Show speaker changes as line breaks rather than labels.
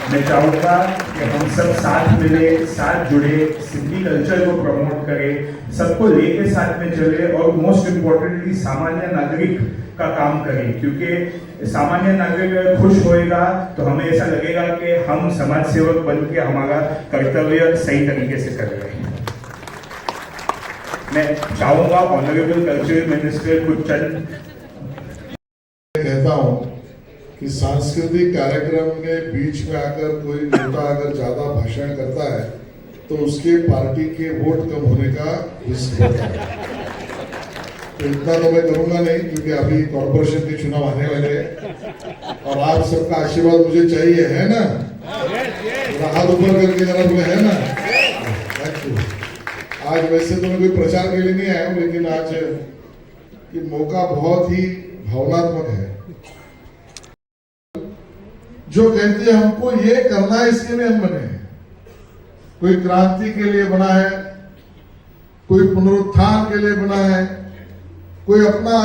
मैं चाहूँगा कि हम सब साथ मिले, साथ जुड़े, सिंधी कल्चर को प्रमोट करें, सबको लेके साथ में चले और मोस्ट इम्पोर्टेंटली सामान्य नागरिक का काम करें, क्योंकि सामान्य नागरिक खुश होएगा तो हमें ऐसा लगेगा कि हम समाज सेवक बन के हमारा कर्तव्य सही तरीके से कर रहे हैं। मैं चाहूँगा ऑनरेबल कल्चरल मिनिस्टर कुछ चंद
कहता हूँ कि सांस्कृतिक कार्यक्रम में बीच में आकर कोई नेता अगर ज्यादा भाषण करता है तो उसके पार्टी के वोट कम होने का रिस्क होता है। तो इतना तो मैं करूंगा नहीं, क्योंकि अभी कॉर्पोरेशन के चुनाव आने वाले हैं और आप सबका आशीर्वाद मुझे चाहिए, है ना? हाथ ऊपर करके जरा बोले, है ना? आज वैसे तो मैं कोई प्रचार के लिए नहीं आया हूँ, लेकिन आज ये मौका बहुत ही भावनात्मक है। जो कहते हैं हमको ये करना है, इसके लिए हम बने हैं। कोई क्रांति के लिए बना है, कोई पुनरुत्थान के लिए बना है, कोई अपना